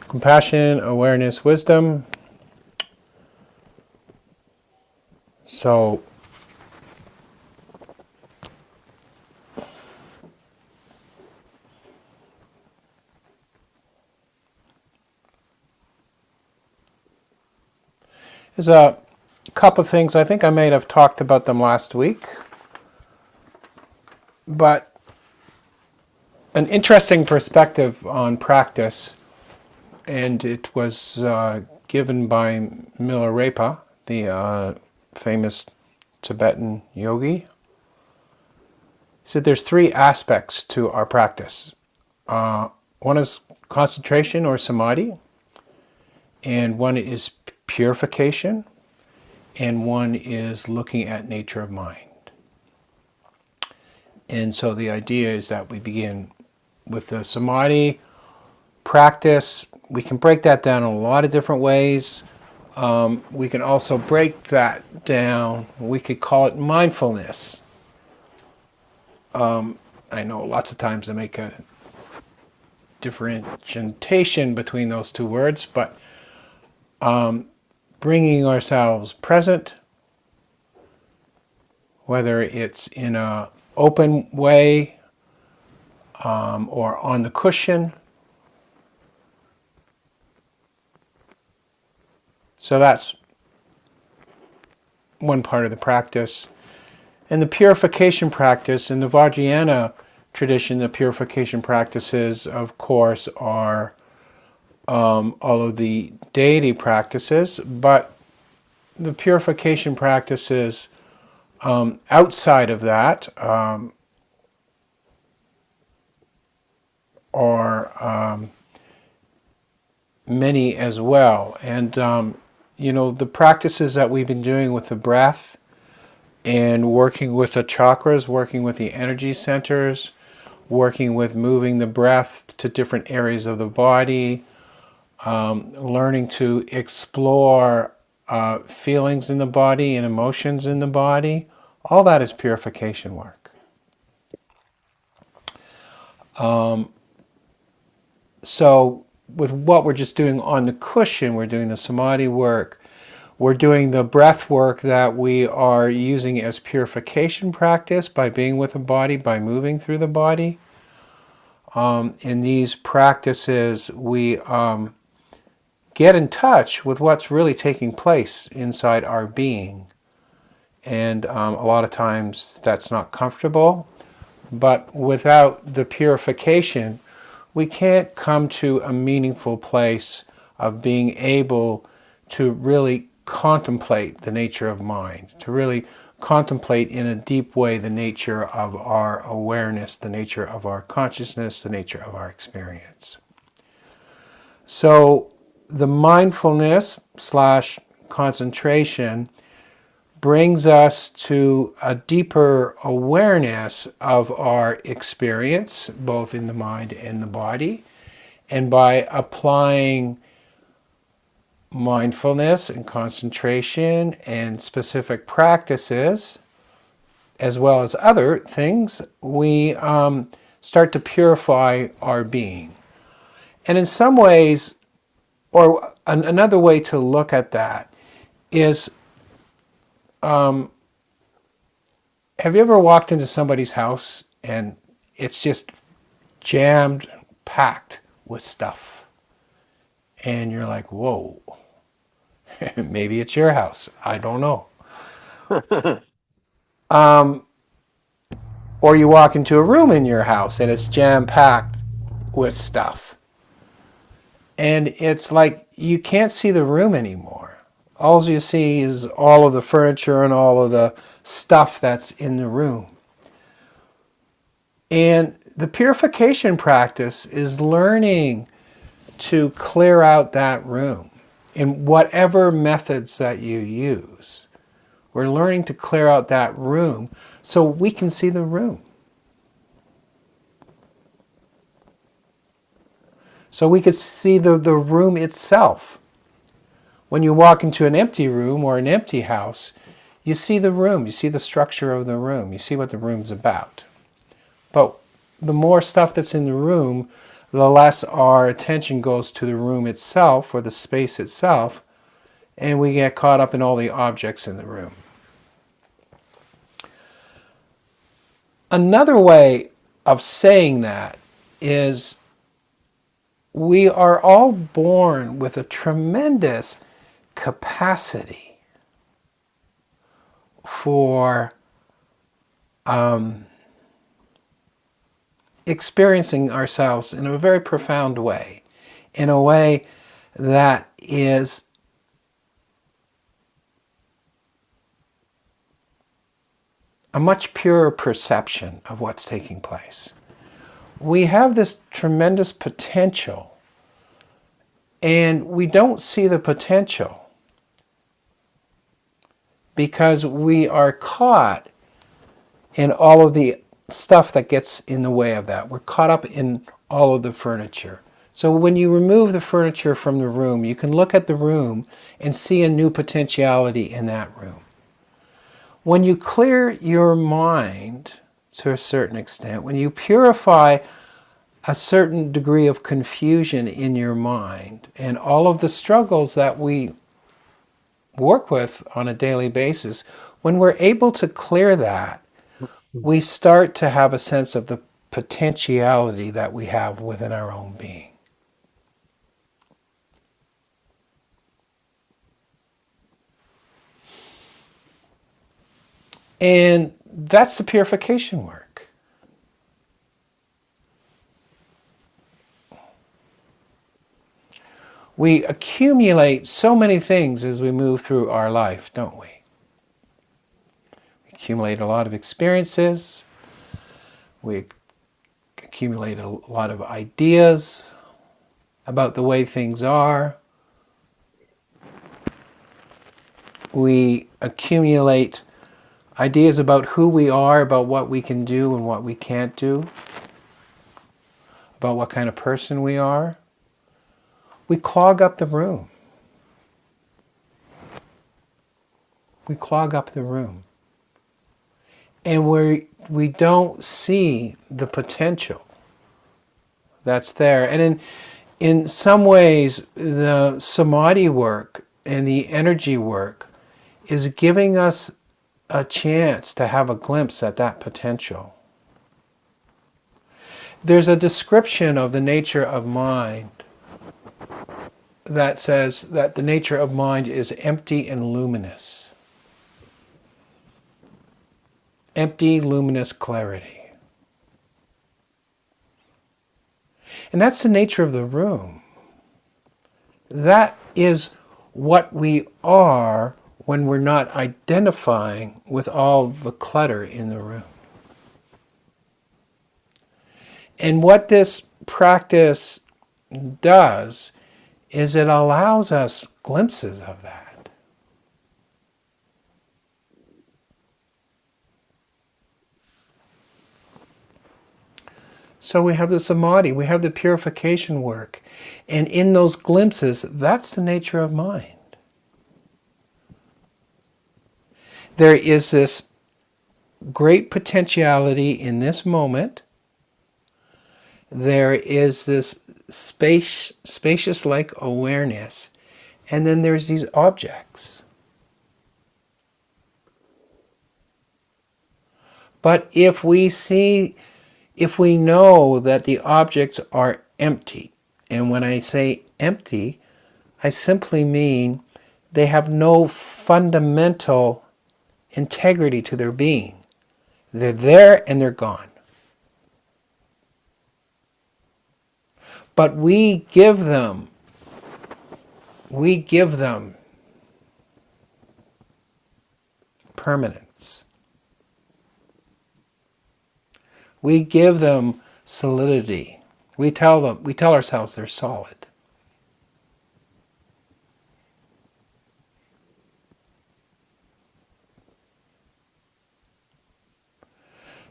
Compassion, awareness, wisdom. So there's a couple of things. I think I may have talked about them last week, but an interesting perspective on practice, and it was given by Milarepa, the famous Tibetan yogi. He said there's three aspects to our practice. One is concentration or samadhi, and one is purification, and one is looking at nature of mind. And so the idea is that we begin with the samadhi practice. We can break that down in a lot of different ways. We can also break that down. We could call it mindfulness. I know lots of times I make a differentiation between those two words, but bringing ourselves present, whether it's in an open way or on the cushion. So that's one part of the practice. And the purification practice, in the Vajrayana tradition, the purification practices, of course, are all of the deity practices, but the purification practices outside of that are many as well. And, the practices that we've been doing with the breath and working with the chakras, working with the energy centers, working with moving the breath to different areas of the body, learning to explore feelings in the body and emotions in the body, all that is purification work. So with what we're just doing on the cushion, we're doing the samadhi work, we're doing the breath work that we are using as purification practice by being with the body, by moving through the body. In these practices, we get in touch with what's really taking place inside our being. And a lot of times that's not comfortable, but without the purification, we can't come to a meaningful place of being able to really contemplate the nature of mind, to really contemplate in a deep way the nature of our awareness, the nature of our consciousness, the nature of our experience. So the mindfulness / concentration brings us to a deeper awareness of our experience, both in the mind and the body. And by applying mindfulness and concentration and specific practices, as well as other things, we start to purify our being. And in some ways, or another way to look at that is, have you ever walked into somebody's house and it's just jammed, packed with stuff? And you're like, whoa, maybe it's your house. I don't know. Or you walk into a room in your house and it's jam-packed with stuff. And it's like you can't see the room anymore. All you see is all of the furniture and all of the stuff that's in the room. And the purification practice is learning to clear out that room in whatever methods that you use. We're learning to clear out that room so we can see the room. So we could see the room itself. When you walk into an empty room or an empty house, you see the room, you see the structure of the room, you see what the room's about. But the more stuff that's in the room, the less our attention goes to the room itself or the space itself, and we get caught up in all the objects in the room. Another way of saying that is we are all born with a tremendous capacity for experiencing ourselves in a very profound way, in a way that is a much purer perception of what's taking place. We have this tremendous potential, and we don't see the potential because we are caught in all of the stuff that gets in the way of that. We're caught up in all of the furniture. So when you remove the furniture from the room, you can look at the room and see a new potentiality in that room. When you clear your mind to a certain extent, when you purify a certain degree of confusion in your mind and all of the struggles that we work with on a daily basis, when we're able to clear that, we start to have a sense of the potentiality that we have within our own being. And that's the purification work. We accumulate so many things as we move through our life, don't we? We accumulate a lot of experiences. We accumulate a lot of ideas about the way things are. We accumulate ideas about who we are, about what we can do and what we can't do, about what kind of person we are. We clog up the room. We clog up the room. And we don't see the potential that's there. And in some ways, the samadhi work and the energy work is giving us a chance to have a glimpse at that potential. There's a description of the nature of mind that says that the nature of mind is empty and luminous. Empty, luminous clarity. And that's the nature of the room. That is what we are when we're not identifying with all the clutter in the room. And what this practice does is it allows us glimpses of that. So we have the samadhi, we have the purification work, and in those glimpses, that's the nature of mind. There is this great potentiality in this moment. There is this spacious-like awareness, and then there's these objects. But if we know that the objects are empty, and when I say empty, I simply mean they have no fundamental integrity to their being. They're there and they're gone. But we give them permanence. We give them solidity. We tell ourselves they're solid.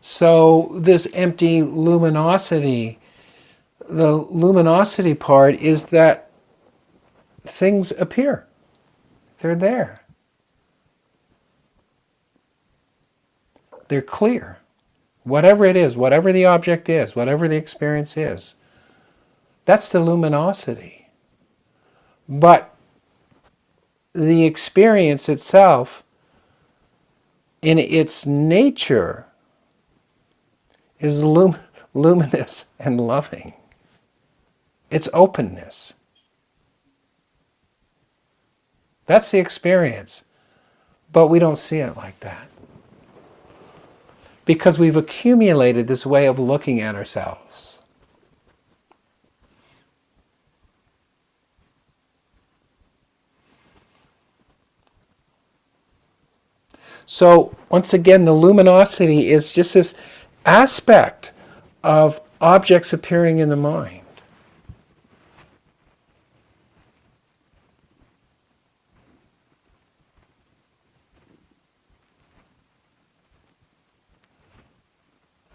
So this empty luminosity, the luminosity part is that things appear. They're there. They're clear. Whatever it is, whatever the object is, whatever the experience is, That's the luminosity. But the experience itself, in its nature, is luminous and loving. It's openness. That's the experience. But we don't see it like that. Because we've accumulated this way of looking at ourselves. So, once again, the luminosity is just this aspect of objects appearing in the mind.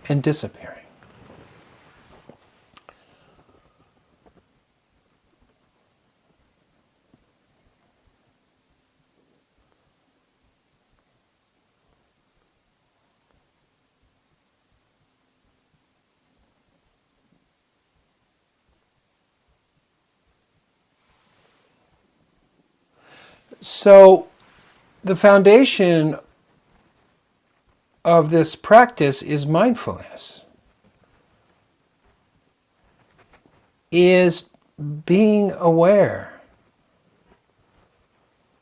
And disappearing. So, the foundation of this practice is mindfulness, is being aware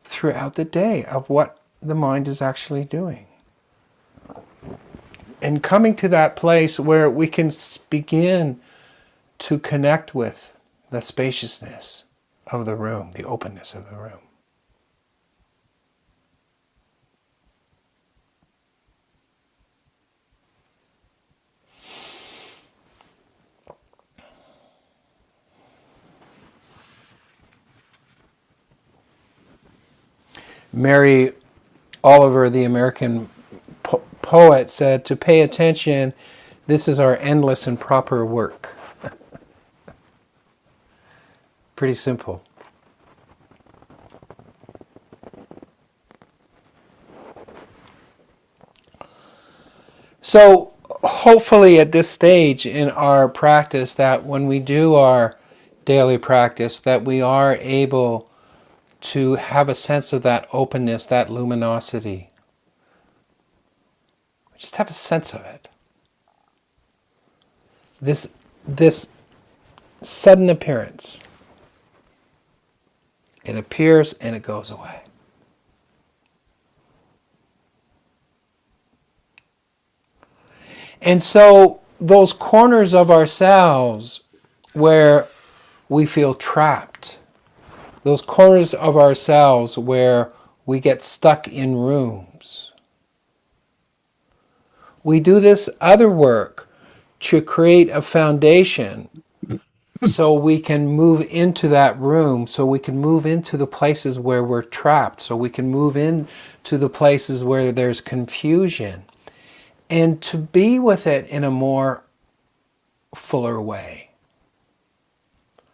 throughout the day of what the mind is actually doing. And coming to that place where we can begin to connect with the spaciousness of the room, the openness of the room. Mary Oliver, the American poet, said, "To pay attention, this is our endless and proper work." Pretty simple. So hopefully at this stage in our practice, that when we do our daily practice, that we are able to have a sense of that openness, that luminosity. Just have a sense of it. This sudden appearance. It appears and it goes away. And so those corners of ourselves where we feel trapped, those corners of ourselves where we get stuck in rooms, we do this other work to create a foundation so we can move into that room, so we can move into the places where we're trapped, so we can move into the places where there's confusion, and to be with it in a more fuller way.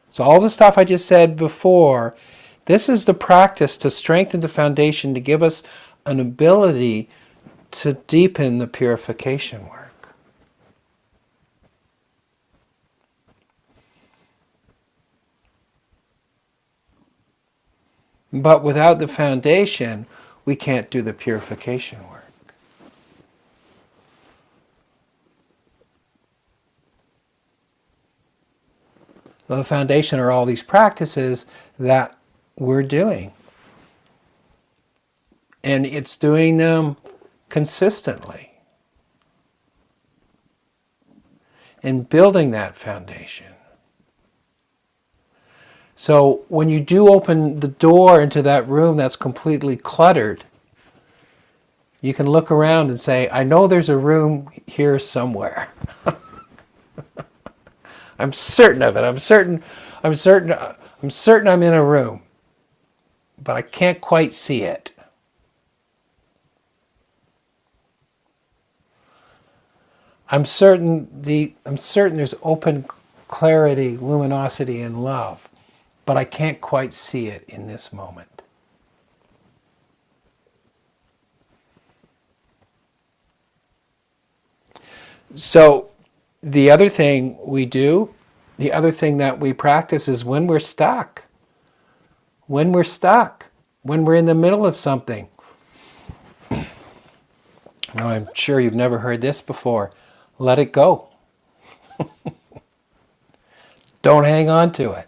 So all the stuff I just said before, this is the practice to strengthen the foundation, to give us an ability to deepen the purification work. But without the foundation, we can't do the purification work. The foundation are all these practices that we're doing. And it's doing them consistently. And building that foundation. So when you do open the door into that room that's completely cluttered, you can look around and say, I know there's a room here somewhere. I'm certain of it. I'm certain I'm in a room, but I can't quite see it. I'm certain there's open clarity, luminosity, and love, but I can't quite see it in this moment. So the other thing we do The other thing that we practice is when we're stuck. When we're stuck. When we're in the middle of something. Now, I'm sure you've never heard this before. Let it go. Don't hang on to it.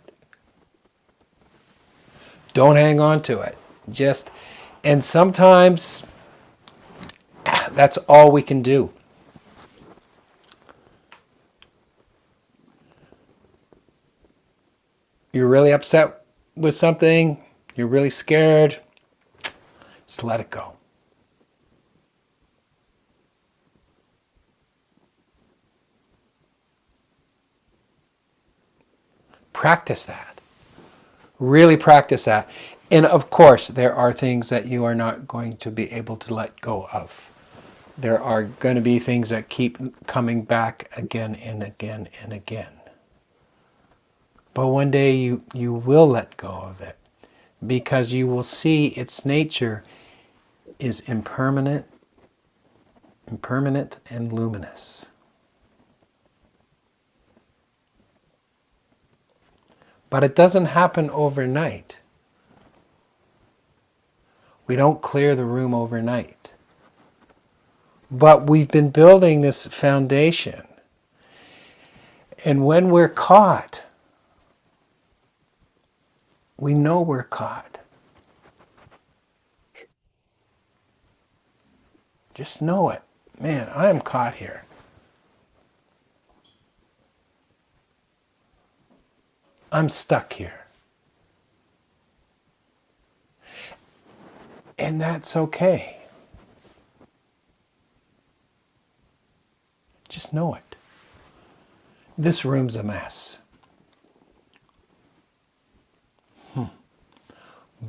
Don't hang on to it. And sometimes that's all we can do. You're really upset with something, you're really scared, just let it go. Practice that. Really practice that. And of course, there are things that you are not going to be able to let go of. There are going to be things that keep coming back again and again and again. But one day you will let go of it because you will see its nature is impermanent and luminous. But it doesn't happen overnight. We don't clear the room overnight. But we've been building this foundation. And when we're caught, we know we're caught. Just know it. Man, I am caught here. I'm stuck here. And that's okay. Just know it. This room's a mess.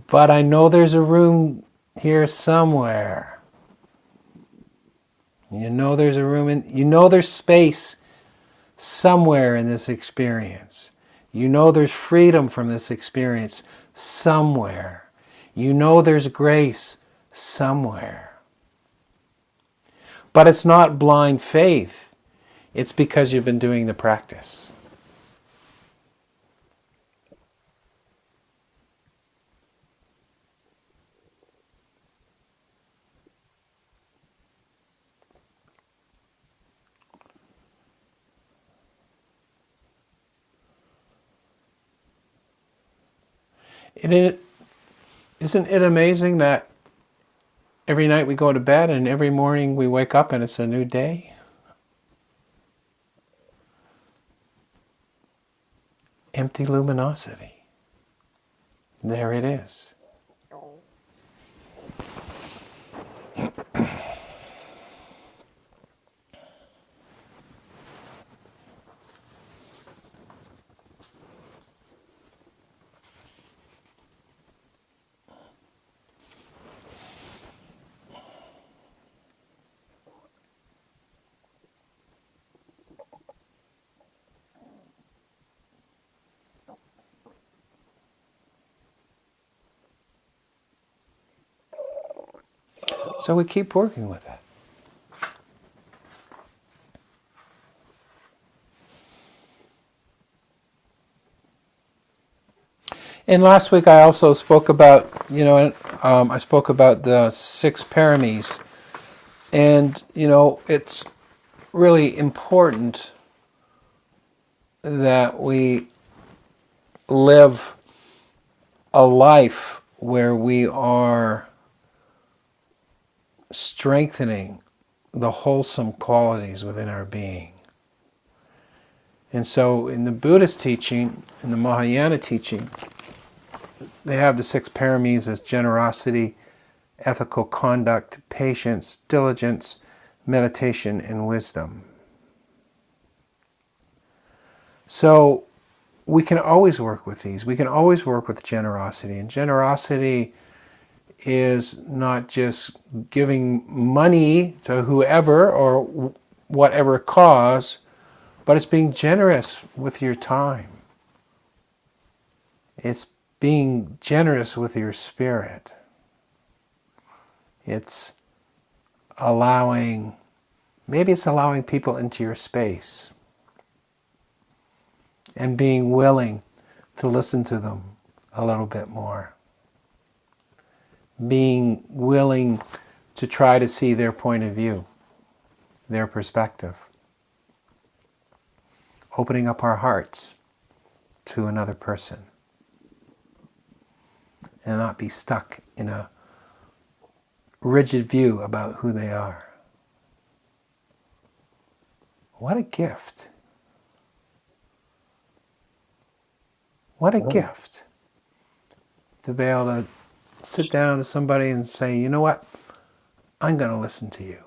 But I know there's a room here somewhere. You know there's a room there's space somewhere in this experience. You know there's freedom from this experience somewhere. You know there's grace somewhere. But it's not blind faith. It's because you've been doing the practice. Isn't it amazing that every night we go to bed and every morning we wake up and it's a new day? Empty luminosity. There it is. So we keep working with it. And last week I also spoke about, I spoke about the 6 paramis. And, it's really important that we live a life where we are strengthening the wholesome qualities within our being. And so in the Buddhist teaching, in the Mahayana teaching, they have the 6 paramis as generosity, ethical conduct, patience, diligence, meditation, and wisdom. So we can always work with these. We can always work with generosity. And generosity is not just giving money to whoever or whatever cause, but it's being generous with your time. It's being generous with your spirit. It's maybe it's allowing people into your space. and being willing to listen to them a little bit more. Being willing to try to see their point of view, their perspective. Opening up our hearts to another person. And not be stuck in a rigid view about who they are. What a gift. What a gift to be able to sit down to somebody and say, you know what, I'm going to listen to you.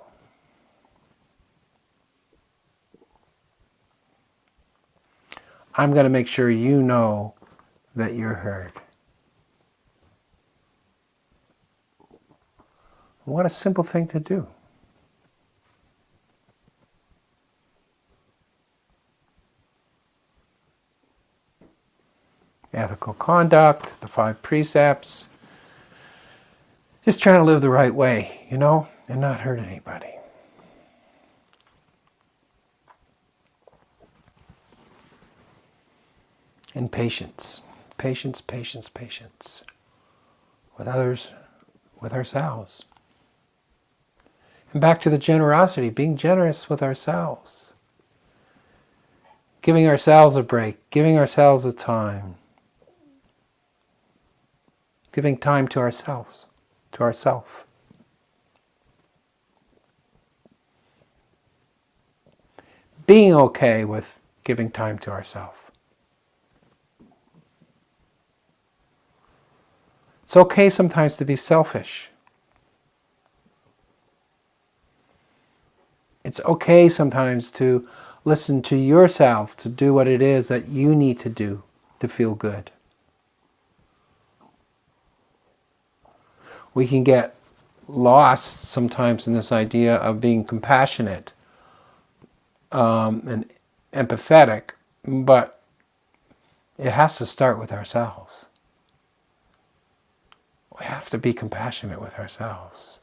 I'm going to make sure you know that you're heard. What a simple thing to do. Ethical conduct, the 5 precepts. Just trying to live the right way, and not hurt anybody. And patience. Patience, patience, patience. With others, with ourselves. And back to the generosity, being generous with ourselves. Giving ourselves a break, giving ourselves the time. Giving time to ourselves, to ourself. Being okay with giving time to ourselves. It's okay sometimes to be selfish. It's okay sometimes to listen to yourself, to do what it is that you need to do to feel good. We can get lost sometimes in this idea of being compassionate and empathetic, but it has to start with ourselves. We have to be compassionate with ourselves.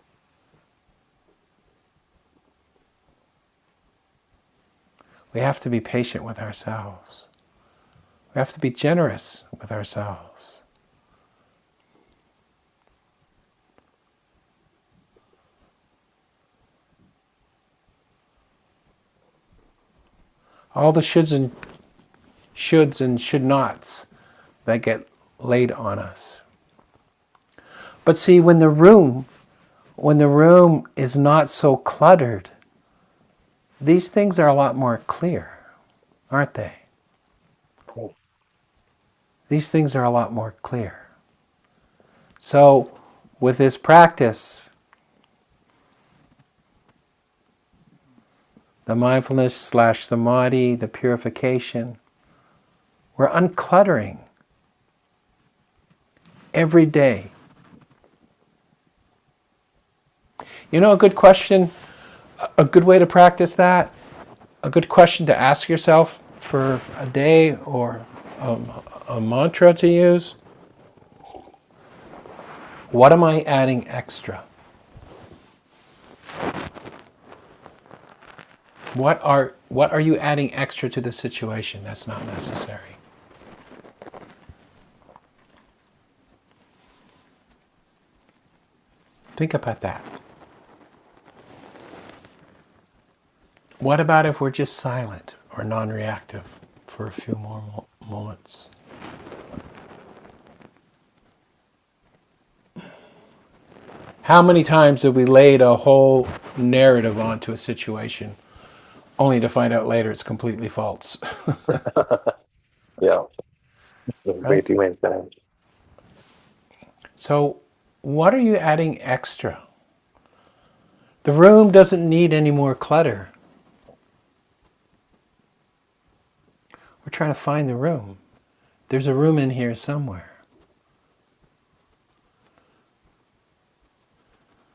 We have to be patient with ourselves. We have to be generous with ourselves. All the shoulds and should nots that get laid on us. But see, when the room is not so cluttered, these things are a lot more clear, aren't they? These things are a lot more clear. So, with this practice, the mindfulness / samadhi, the purification, we're uncluttering every day. A good question, a good way to practice that, a good question to ask yourself for a day or a mantra to use. What am I adding extra? What are you adding extra to the situation that's not necessary? Think about that. What about if we're just silent or non-reactive for a few more moments? How many times have we laid a whole narrative onto a situation only to find out later it's completely false? Yeah, way Right? too many times. So, what are you adding extra? The room doesn't need any more clutter. We're trying to find the room. There's a room in here somewhere.